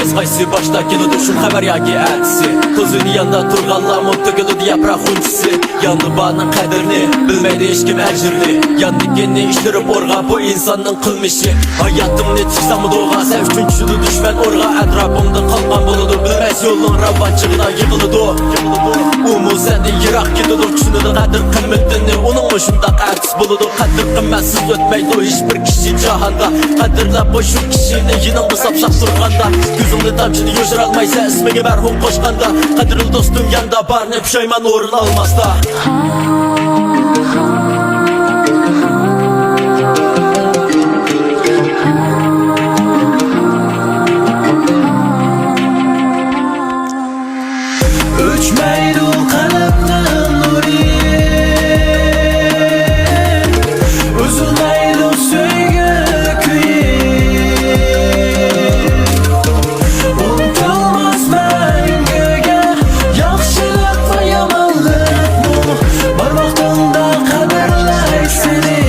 bilmez qaysi başda geludu şun xəbər yagi ətisi Kızın yanında turğanlar mutlu geludu yapraq hunçisi Yandı bağının qədrini bilmeydi hiç kim əcirli Yandı genini iştirip orğa bu insanın qılmışı Hayatım ne çıksamı doğğa Sen üçüncüdü düşmən orğa Ətrafımda qalqan buludu Bilmez yolun ravatçığına yıqılıdı Umul səndə yıraq gididu Çünüdü qədir qimmetini Onun hoşunda ərtis buludu Qədir qimmətsiz ötmeydi hiçbir kişi cahanda Qədirlə boşu kişini yinandı sapsaq durğanda Gözümdə damçını yoşur almaysa ismini mərhum qoşqanda Qədiril dostum yanda bar ne pişayman uğrun almazda Uçmaydı kanatların nuri Üzülmeydi söygü kıyı Unutulmaz məngöge Yaxşılık ve yamanlık bu Barmaqtında qadirlay seni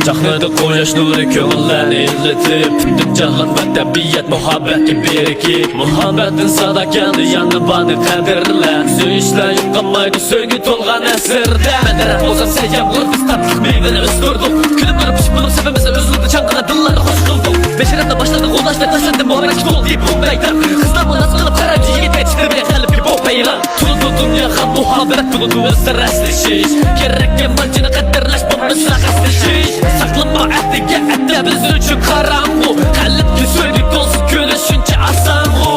Çaxnadı qoyaş nuri köngüllərini illetib Bütün cahan və təbiyyət muhabbəti birikib Muhabbətin sadakanı yanı bani qədirlə Söyüşlər yuqqanmaydı söygü tolğan əsirdə Mən tərəf olsam səyyəm vur biz tatlıq meyvəni üstürdük Külüb durub pişib bulup səbəmizə üzüldü Çanqına dılları xoş qıldık Beşirətlə başladık ulaş və taşındı muhabbət ol deyib bu meydan Kızlarımı nasıl qılıb xərəci yigit yetişdirməyə xəlib ki bu beyran Tuludu dünya xan muhabbət buludu özdə rəsləşiş Gerəkken mancını qəddirləş bu müsraq əsləşiş Saklanma ətdiga ətdə biz üçün qaranğu Qəlib ki söylük dolsun görüşünce asanğu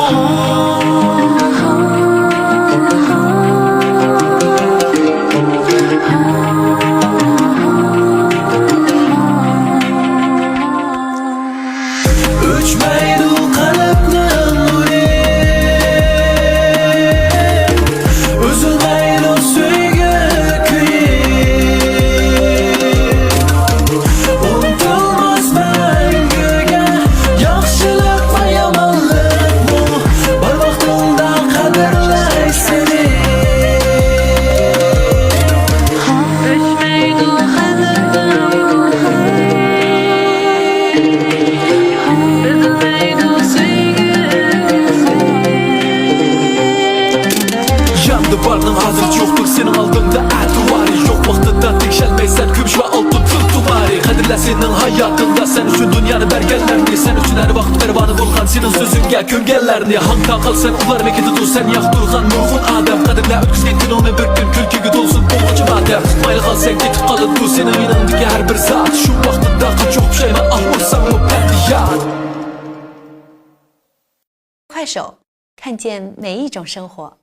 Uçmaydı kanatların nuri Üzülmeydi söygü kıyı Unutulmaz məngöge Yaxşılık ve yamanlık bu Barmaqtında qadirlay seni Uçmaydı kanatların Yandı barının hazır yoxdur senin aldığında ətvari Yok vaxtında tekşəlməysən gümüş və altın tül tuvari Qədirlə senin hayatında sen üçün dünyanı bərgəllərini Sen üçün hər vaxt pərvanı vurğan senin sözünge köngəllərini Hangda qalsan ular məkidi dur sen yax durğan nurğun adam Qədirlə ötküzgen gün onu bir gün külkügü dolsun boğucu madəm Maylı qalsan getib qalın bu senin inandiki hər bir zat Şu vaxtında çox pişayman ah olsan bu bəndiyat 快手，看见每一种生活。